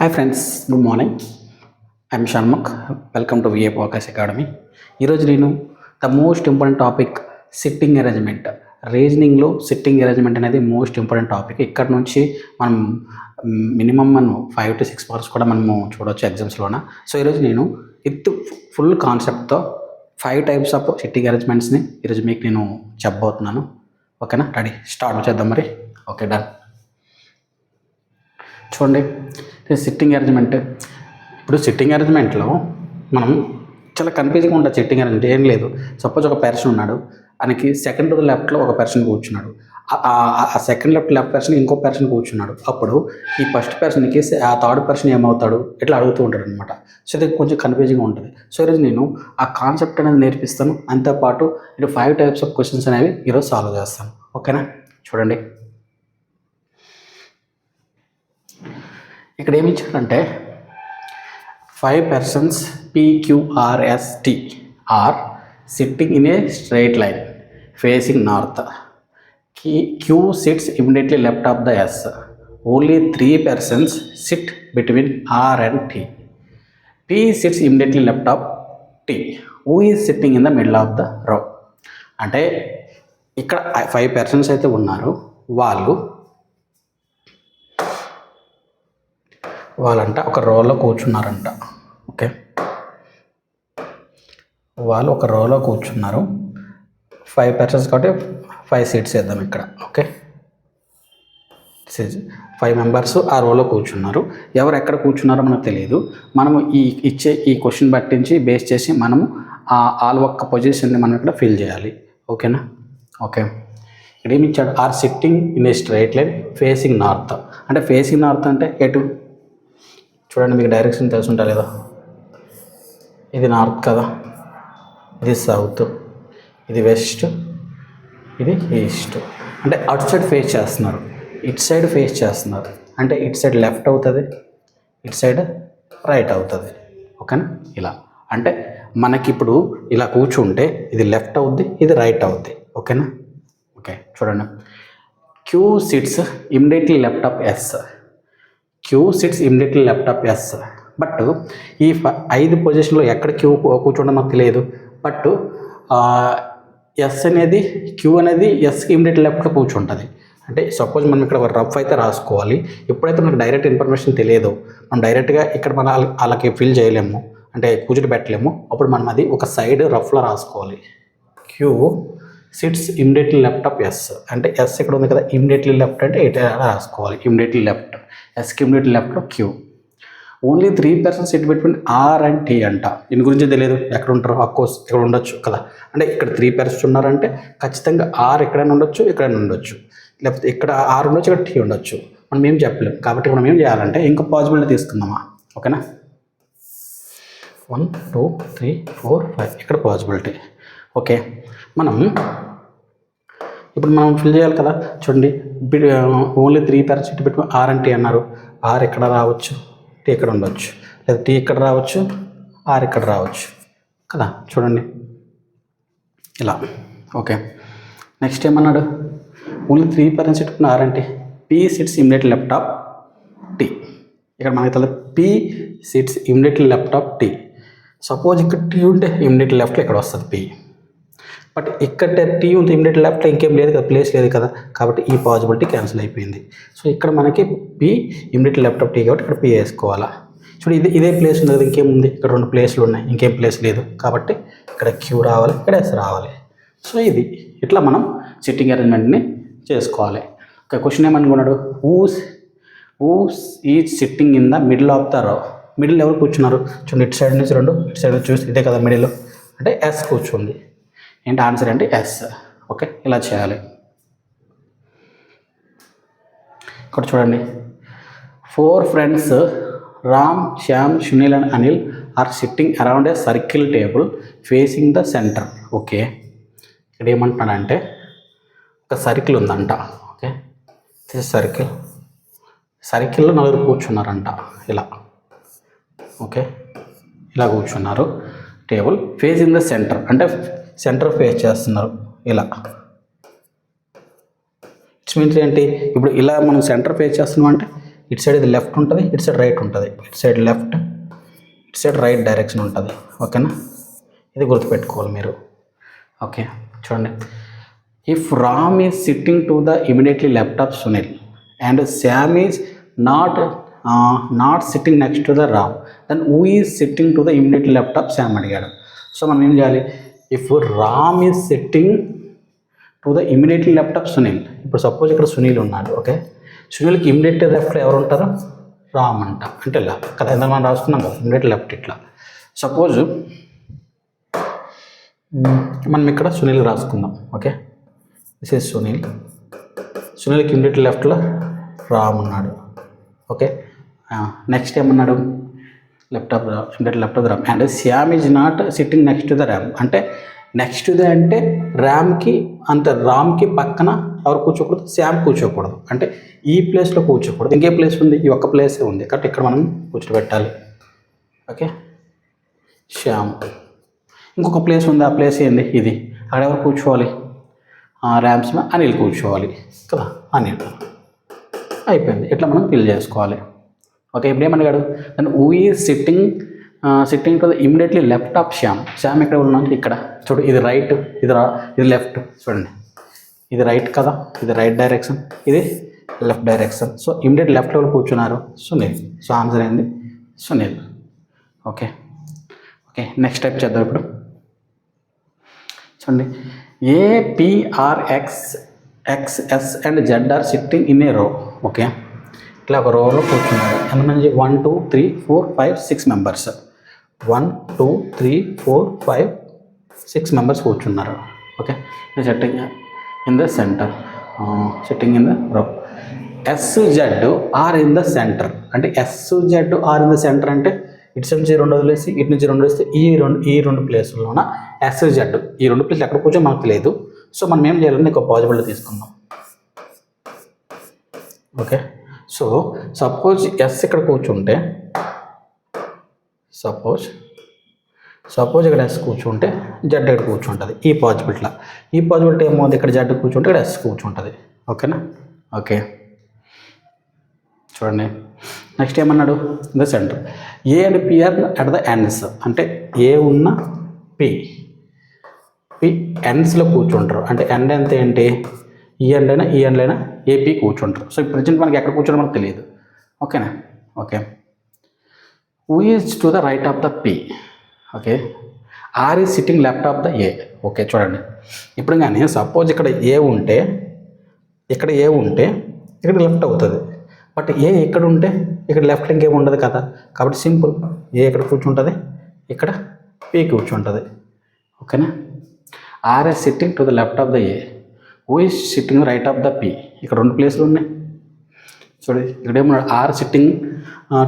Hi friends, good morning. I'm Shanmukh. Welcome to VA focus academy. ఈరోజు నేను the most important topic sitting arrangement. రీజనింగ్లో sitting arrangement అనేది most important topic. ఇక్కడ నుంచి మనం మినిమం 5 to 6 మార్క్స్ కూడా మనము చూడవచ్చు ఎగ్జామ్స్లోన. సో ఈరోజు నేను ఫుల్ కాన్సెప్ట్తో 5 types ఆఫ్ సిట్టింగ్ అరేంజ్మెంట్స్ని ఈరోజు మీకు నేను చెప్పబోతున్నాను. ఓకేనా? రెడీ, స్టార్ట్ చేద్దాం మరి. Okay, done. చూడండి, సిట్టింగ్ అరేంజ్మెంట్. ఇప్పుడు సిట్టింగ్ అరేంజ్మెంట్లో మనం చాలా కన్ఫ్యూజింగ్గా ఉంటుంది. సిట్టింగ్ అరేంజ్మెంట్ ఏం లేదు. సపోజ్ ఒక పర్సన్ ఉన్నాడు, ఆయనకి సెకండ్ లెఫ్ట్లో ఒక పర్సన్ కూర్చున్నాడు, ఆ సెకండ్ లెఫ్ట్ పర్సన్ ఇంకో పర్సన్ కూర్చున్నాడు. అప్పుడు ఈ ఫస్ట్ పర్సన్కి ఆ థర్డ్ పర్సన్ ఏమవుతాడు ఇట్లా అడుగుతూ ఉంటాడు అనమాట. సో ఇది కొంచెం కన్ఫ్యూజింగ్గా ఉంటుంది. సో ఈరోజు నేను ఆ కాన్సెప్ట్ అనేది నేర్పిస్తాను. అంతేపాటు ఇటు 5 types ఆఫ్ క్వశ్చన్స్ అనేవి ఈరోజు సాల్వ్ చేస్తాను. ఓకేనా? చూడండి, ఇక్కడ ఏమి ఇచ్చాడంటే 5 persons PQRST are sitting in a straight line facing north. Q sits immediately left of the S. Only 3 persons sit between R and T. T sits immediately left of T. Who is sitting in the middle of the row? అంటే ఇక్కడ 5 persons అయితే ఉన్నారు. వాళ్ళంట ఒక రోలో కూర్చున్నారంట. Okay, వాళ్ళు ఒక రోలో కూర్చున్నారు. 5 persons కాబట్టి 5 seats వేద్దాం ఇక్కడ. ఓకే, 5 members ఆ రోలో కూర్చున్నారు. ఎవరు ఎక్కడ కూర్చున్నారో మనకు తెలియదు. మనము ఈ క్వశ్చన్ పట్టించి బేస్ చేసి మనము వాళ్ళ ఒక్క పొజిషన్ని మనం ఇక్కడ ఫిల్ చేయాలి. ఓకేనా? ఓకే, ఇక్కడ ఏమి ఇచ్చాడు? Are sitting in a straight line facing north. అంటే ఫేసింగ్ నార్త్ అంటే ఎటు? చూడండి, మీకు డైరెక్షన్ తెలుసుంటా లేదా? ఇది నార్త్ కదా, ఇది సౌత్, ఇది వెస్ట్, ఇది ఈస్ట్. అంటే అటు సైడ్ ఫేస్ చేస్తున్నారు, ఇటు సైడ్ ఫేస్ చేస్తున్నారు. అంటే ఇటు సైడ్ లెఫ్ట్ అవుతుంది, ఇటు సైడ్ రైట్ అవుతుంది. ఓకేనా? ఇలా అంటే మనకి ఇప్పుడు ఇలా కూర్చుంటే ఇది లెఫ్ట్ అవుద్ది, ఇది రైట్ అవుద్ది. ఓకేనా? ఓకే, చూడండి. Q sits immediately left of S. Q sits immediately left of S. But ఈ 5 పొజిషన్లో ఎక్కడ క్యూ కూర్చోవడం నాకు తెలియదు. బట్ ఎస్ అనేది, క్యూ అనేది ఎస్కి ఇమ్మీడియట్ లెఫ్ట్లో కూర్చుంటుంది. అంటే సపోజ్ మనం ఇక్కడ ఒక రఫ్ అయితే రాసుకోవాలి. ఎప్పుడైతే మనకు డైరెక్ట్ ఇన్ఫర్మేషన్ తెలియదు, మనం డైరెక్ట్గా ఇక్కడ మన వాళ్ళకి ఫిల్ చేయలేము, అంటే కూర్చుని పెట్టలేము. అప్పుడు మనం అది ఒక సైడ్ రఫ్లో రాసుకోవాలి. Q sits immediately left of S. అంటే ఎస్ ఇక్కడ ఉంది కదా, ఇమ్మీడియట్లీ లెఫ్ట్ అంటే ఇటు రాసుకోవాలి. ఇమ్మీడియట్లీ లెఫ్ట్, ఎస్కి ఇమ్మీడియట్లీ లెఫ్ట్లో Q. Only 3 persons sit between R and T అంట. దీని గురించి తెలియదు, ఎక్కడ ఉంటారు? అఫ్కోర్స్ ఇక్కడ ఉండొచ్చు కదా. అంటే ఇక్కడ 3 persons ఉన్నారంటే ఖచ్చితంగా ఆర్ ఎక్కడైనా ఉండొచ్చు, ఎక్కడైనా ఉండొచ్చు. లేకపోతే ఇక్కడ ఆర్ ఉండొచ్చు, ఇక్కడ టీ ఉండొచ్చు. మనం ఏం చెప్పలేం. కాబట్టి మనం ఏం చేయాలంటే ఇంకో పాసిబిలిటీ తీసుకుందామా? ఓకేనా? 1 2 3 4 5 ఇక్కడ పాసిబిలిటీ. ఓకే, ఇప్పుడు మనం ఫిల్ చేయాలి కదా. చూడండి, only 3 persons sit between R and T అన్నారు. ఆర్ ఎక్కడ రావచ్చు, టీ ఇక్కడ ఉండొచ్చు, లేదా టీ ఇక్కడ రావచ్చు, ఆర్ ఇక్కడ రావచ్చు కదా. చూడండి ఇలా. ఓకే, నెక్స్ట్ ఏమన్నాడు? Only 3 persons sit between R and T. P sits immediately left of T. ఇక్కడ మనకి తెలియదు. P sits immediately left of T. Suppose ఇక్కడ టీ ఉంటే ఇమ్మీడియట్ లెఫ్ట్లో ఇక్కడ వస్తుంది పీ. బట్ ఇక్కడ టీ ఉంది ఇమ్మీడియట్ లెఫ్ట్లో, ఇంకేం లేదు కదా, ప్లేస్ లేదు కదా. కాబట్టి ఈ పాసిబిలిటీ క్యాన్సిల్ అయిపోయింది. సో ఇక్కడ మనకి P immediate left of T కాబట్టి ఇక్కడ పీ వేసుకోవాలా. చూడు, ఇదే ప్లేస్ ఉంది కదా, ఇంకేముంది? ఇక్కడ 2 ప్లేస్లు ఉన్నాయి, ఇంకేం ప్లేస్ లేదు. కాబట్టి ఇక్కడ క్యూ రావాలి, ఇక్కడ ఎస్ రావాలి. సో ఇది ఇట్లా మనం సిట్టింగ్ అరేంజ్మెంట్ని చేసుకోవాలి. ఒక క్వశ్చన్ ఏమనుకున్నాడు? Who's is sitting in the middle of the row. Middle ఎవరు కూర్చున్నారు? చూడండి, ఇటు సైడ్ నుంచి 2, ఇటు సైడ్ చూసి ఇదే కదా మిడిల్. అంటే ఎస్ కూర్చుంది. ఏంటి ఆన్సర్ అంటే ఎస్. ఓకే, ఇలా చేయాలి. ఇక్కడ చూడండి, 4 friends Ram, Shyam, Sunil and Anil are sitting around a circle table facing the centre. Okay, ఇక్కడ ఏమంటున్నాడంటే ఒక సర్కిల్ ఉందంట. ఓకే, సర్కిల్లో 4 కూర్చున్నారంట ఇలా. ఓకే, ఇలా కూర్చున్నారు. టేబుల్ ఫేసింగ్ ద సెంటర్ అంటే సెంటర్ ఫేస్ చేస్తున్నారు ఇలా. ఇట్స్ మీన్స్ ఏంటి? ఇప్పుడు ఇలా మనం సెంటర్ ఫేస్ చేస్తున్నాం అంటే ఇటు సైడ్ ఇది లెఫ్ట్ ఉంటుంది, ఇటు సైడ్ రైట్ ఉంటుంది. ఇటు సైడ్ లెఫ్ట్, ఇటు సైడ్ రైట్ డైరెక్షన్ ఉంటుంది. ఓకేనా, ఇది గుర్తుపెట్టుకోవాలి మీరు. ఓకే చూడండి, if Ram is sitting to the immediately left of Sunil and Shyam is not sitting next to the Ram, then who is sitting to the immediately left of Shyam అడిగాడు. సో మనం ఏం చేయాలి, if Ram is sitting to the immediately left of Sunil, ఇప్పుడు suppose ఇక్కడ సునీల్ ఉన్నాడు. Okay, సునీల్కి immediate లెఫ్ట్లో ఎవరు ఉంటారు, రామ్ అంట. అంటే ఇలా కదా, ఎంత మనం రాస్తున్నాం కదా, ఇమీడియట్ లెఫ్ట్ ఇట్లా. సపోజ్ మనం ఇక్కడ సునీల్ రాసుకుందాం. Okay, this is Sunil. సునీల్కి ఇమీడియట్ లెఫ్ట్లో రామ్ ఉన్నాడు. ఓకే, నెక్స్ట్ ఏమన్నాడు, left of Ram and Shyam is not sitting next to the Ram. అంటే నెక్స్ట్ టు ద అంటే ర్యామ్కి అంత రామ్కి పక్కన ఎవరు కూర్చోకూడదు, శ్యామ్ కూర్చోకూడదు. అంటే ఈ ప్లేస్లో కూర్చోకూడదు. ఇంకే ప్లేస్ ఉంది, ఈ ఒక్క ప్లేసే ఉంది కాబట్టి ఇక్కడ మనం కూర్చోబెట్టాలి. ఓకే, శ్యామ్. ఇంకొక ప్లేస్ ఉంది, ఆ ప్లేస్ ఏంది, ఇది. అక్కడ ఎవరు కూర్చోవాలి, ర్యామ్స్ అనిల్ కూర్చోవాలి కదా, అనిల్. అయిపోయింది, ఇట్లా మనం ఫిల్ చేసుకోవాలి. ఓకే, ఇప్పుడు ఏమన్నాడు, then who is sitting to the immediately left of Shyam. Shyam ఎక్కడ ఉన్నాడు, ఇక్కడ. చూడు, ఇది రైట్, ఇది లెఫ్ట్. చూడండి, ఇది రైట్ కదా, ఇది రైట్ డైరెక్షన్, ఇది left direction. So immediate left ఎవరు కూర్చున్నారు, సునీల్. సో ఆన్సర్ ఏంది, Sunil. Okay okay, next type చేద్దాం ఇప్పుడు. చూడండి, APRX XS and Z are sitting in a row. Okay, ఇట్లా ఒక రోలో కూర్చున్నారు. ఎంతమంది, 1 2 3 4 5 6 మెంబర్స్. 1 2 3 4 5 6 మెంబర్స్ కూర్చున్నారు. Okay, sitting in the centre, sitting in the row. SZ are in the centre. అంటే SZ are in the centre అంటే ఇటు నుంచి 2 వదిలేసి ఇటు నుంచి 2 వదిలేస్తే ఈ రెండు ప్లేసుల్లోన SZ, ఈ 2 ప్లేసులు ఎక్కడ కూర్చో మనకు తెలియదు. సో మనం ఏం చేయాలంటే ఒక పాజిబిలిటీ తీసుకుందాం. ఓకే, సో సపోజ్ ఎస్ ఇక్కడ కూర్చుంటే, సపోజ్ ఇక్కడ ఎస్ కూర్చుంటే జెడ్ ఇక్కడ కూర్చుంటుంది. ఈ పాజిబిలిటీ ఏమవుతుంది, ఇక్కడ జెడ్ కూర్చుంటే ఇక్కడ ఎస్ కూర్చుంటుంది. ఓకేనా, ఓకే చూడండి. నెక్స్ట్ ఏమన్నాడు, the centre. A and P are at the ends. అంటే ఏ ఉన్న పి ఎండ్స్లో కూర్చుంటారు. అంటే ఎండ్ ఎంత ఏంటి, ఈ ఎండ్ అయినా ఏపీ కూర్చుంటారు. సో ఇప్పుడు ప్రజెంట్ మనకి ఎక్కడ కూర్చోడం మనకు తెలియదు. ఓకేనా, okay. Who is to the right of the P. Okay, R is sitting left of the A. Okay చూడండి, ఇప్పుడు కానీ సపోజ్ ఇక్కడ ఏ ఉంటే ఇక్కడ లెఫ్ట్ అవుతుంది. బట్ ఏ ఇక్కడ ఉంటే ఇక్కడ లెఫ్ట్ ఇంకేం ఉండదు కదా. కాబట్టి సింపుల్, ఏ ఇక్కడ కూర్చుంటుంది, ఇక్కడ పి కూర్చుంటుంది. ఓకేనా, R is sitting to the left of the A, who is sitting right of the P. ఇక్కడ 2 ప్లేసులు ఉన్నాయి. చూడండి, ఇక్కడ ఏమన్నాడు, R sitting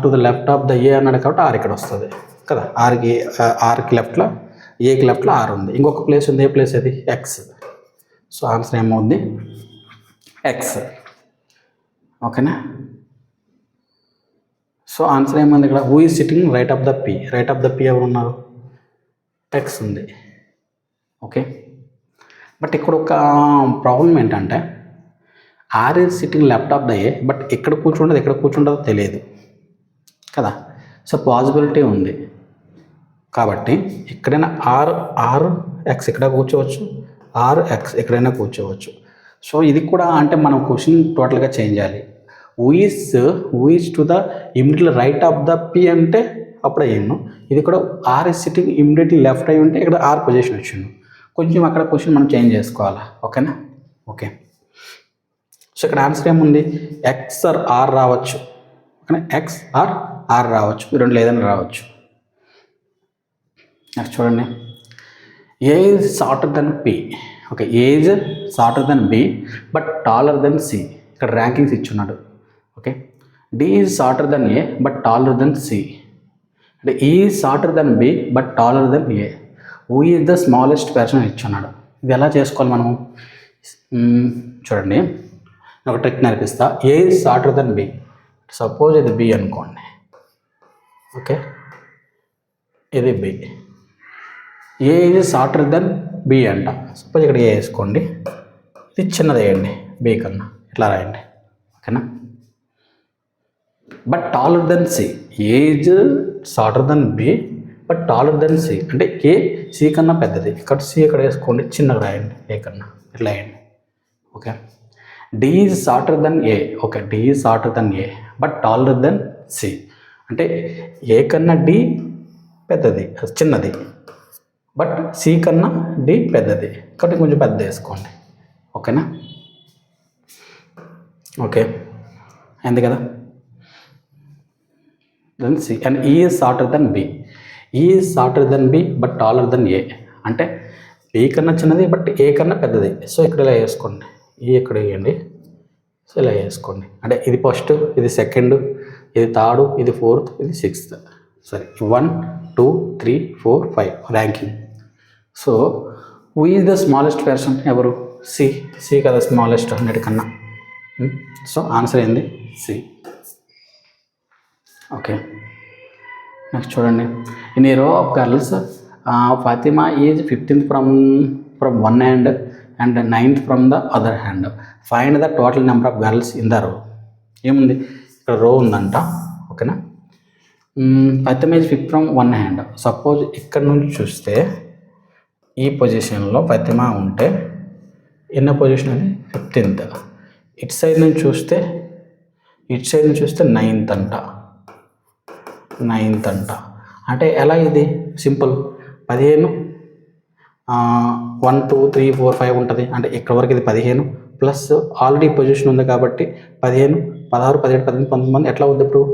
to the left of the A అన్నాడు కాబట్టి ఆర్ ఇక్కడ వస్తుంది కదా. ఆర్కి లెఫ్ట్లో, ఏకి లెఫ్ట్లో ఆర్ ఉంది. ఇంకొక ప్లేస్ ఉంది, ఏ ప్లేస్ అది, ఎక్స్. సో ఆన్సర్ ఏమవుద్ది, ఎక్స్. ఓకేనా, సో ఆన్సర్ ఏముంది ఇక్కడ, who is sitting right of the P. Right of the P ఎవరు ఉన్నారు, ఎక్స్ ఉంది. ఓకే, బట్ ఇక్కడ ఒక ప్రాబ్లం ఏంటంటే R is sitting left of the A, but ఎక్కడ కూర్చుంటుందో తెలియదు కదా. సో పాసిబిలిటీ ఉంది కాబట్టి ఎక్కడైనా ఆర్ ఎక్స్ ఇక్కడ కూర్చోవచ్చు, ఆర్ ఎక్స్ ఎక్కడైనా కూర్చోవచ్చు. సో ఇది కూడా అంటే మనం క్వశ్చన్ టోటల్గా చేంజ్ చేయాలి. Who is to the immediately right of the P అంటే అప్పుడు అయ్యాను. ఇది కూడా R is sitting immediately left అయ్యి ఉంటే ఇక్కడ ఆర్ పొజిషన్ వచ్చిండు. కొంచెం అక్కడ క్వశ్చన్ మనం చేంజ్ చేసుకోవాలా. ఓకేనా, ఓకే. సో ఇక్కడ ఆన్సర్ ఏముంది, ఎక్స్ ఆర్ ఆర్ రావచ్చు. ఓకేనా, ఎక్స్ ఆర్ ఆర్ రావచ్చు, ఈ రెండు లేదని రావచ్చు. నెక్స్ట్ చూడండి, A is shorter than P. Okay, A is shorter than B but taller than C. ఇక్కడ ర్యాంకింగ్స్ ఇచ్చున్నాడు. Okay, D is shorter than A but taller than C. అంటే E is shorter than B but taller than A. Who is the smallest person ఇచ్చున్నాడు. ఇది ఎలా చేసుకోవాలి మనము, చూడండి ఒక ట్రిక్ నేర్పిస్తా. A is shorter than B. Suppose ఇది బి అనుకోండి. ఓకే, ఇది B. A is shorter than B అంట. సపోజ్ ఇక్కడ ఏ వేసుకోండి, ఇది చిన్నది వేయండి బి కన్నా, ఇట్లా రాయండి. ఓకేనా, but taller than C. A is shorter than B but taller than C అంటే ఏ సి కన్నా పెద్దది. ఇక్కడ సి ఇక్కడ వేసుకోండి, చిన్నగా రాయండి, ఏ కన్నా ఇట్లా వేయండి. Okay. D is shorter than A. Okay, D is shorter than A but taller than C అంటే ఏ కన్నా డి పెద్దది, చిన్నది, బట్ సి కన్నా డి పెద్దది కాబట్టి కొంచెం పెద్ద వేసుకోండి. ఓకేనా? ఓకే, అయింది కదా. Then C and E is shorter than B. E is shorter than B but taller than A అంటే బి కన్నా చిన్నది బట్ ఏ కన్నా పెద్దది. సో ఇక్కడ ఇలా వేసుకోండి, ఈ ఇక్కడ వేయండి. సో ఇలా వేసుకోండి. అంటే ఇది ఫస్ట్, ఇది సెకండ్, ఇది థర్డ్, ఇది ఫోర్త్, ఇది సిక్స్త్. సరే, 1 2 3 4 5 ranking. So who is the smallest person? ఎవరు? సి. సి కదా స్మాలెస్ట్ 100 కన్నా. సో ఆన్సర్ ఏంది? సి. ఓకే, నెక్స్ట్ చూడండి. ఇన్ ఏ రో of girls Fatima is 15th from one hand and 9th from the other hand. Find the total number of girls in the రో. ఏముంది ఇక్కడ? రో ఉందంట. ఓకేనా? Fatima is 5th from one hand. Suppose ఇక్కడ నుంచి చూస్తే ఈ పొజిషన్లో ఫాతిమా ఉంటే ఎన్నో పొజిషన్ అది? 15th. ఇటు సైడ్ నుంచి చూస్తే 9th అంట. అంటే ఎలా? ఇది సింపుల్. 15 1 2 3 4 5 ఉంటుంది. అంటే ఇక్కడ వరకు ఇది 15 ప్లస్ ఆల్రెడీ పొజిషన్ ఉంది కాబట్టి 15 16 17 18 19 ఎట్లా అవుతుంది ఇప్పుడు?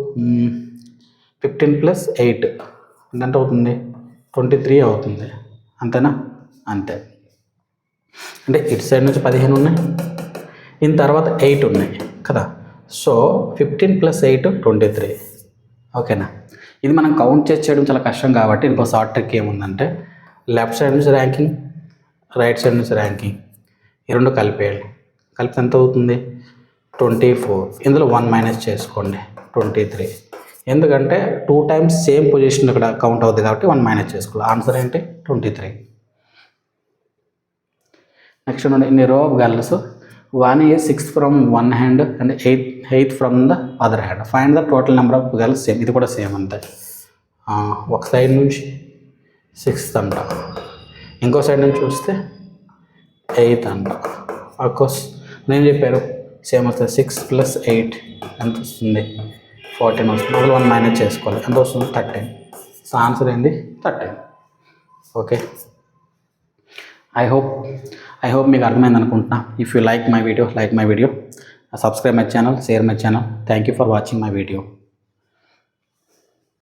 15 ప్లస్ 8 ఎంత అవుతుంది? 23 అవుతుంది. అంతేనా? అంతే. అంటే ఇటు సైడ్ నుంచి 15 ఉన్నాయి, దీని తర్వాత 8 ఉన్నాయి కదా. So 15 plus 8 23. ఓకేనా? ఇది మనం కౌంట్ చేసి చేయడం చాలా కష్టం కాబట్టి ఇంకో షార్ట్ ట్రిక్ ఏముందంటే లెఫ్ట్ సైడ్ నుంచి ర్యాంకింగ్, రైట్ సైడ్ నుంచి ర్యాంకింగ్, ఈ రెండు కలిపేయాలి. కలిపితే ఎంత అవుతుంది? 24. ఇందులో 1 మైనస్ చేసుకోండి, 23. ఎందుకంటే 2 times సేమ్ పొజిషన్ ఇక్కడ కౌంట్ అవుతుంది కాబట్టి 1 మైనస్ చేసుకోవాలి. ఆన్సర్ ఏంటి? 23. నెక్స్ట్ చూడండి. In row of girls 1 is 6th from one hand and 8th from the other hand. Find the total number of girls. Same, ఇది కూడా సేమ్ అంతే. ఒక సైడ్ నుంచి 6th అంట, ఇంకో సైడ్ నుంచి చూస్తే 8th అంట. అఫ్కోర్స్ నేను చెప్పారు సేమ్ వస్తుంది. 6 ప్లస్ 8 ఎంత వస్తుంది? 14 వస్తుంది. అందులో 1 మైనస్ చేసుకోవాలి. ఎంత వస్తుంది? 13. సో ఆన్సర్ ఏంది? 13. ఓకే, ఐ హోప్ మీకు అర్థమైంది అనుకుంటున్నా. If you like my video, subscribe my channel, share my channel. Thank you for watching my video.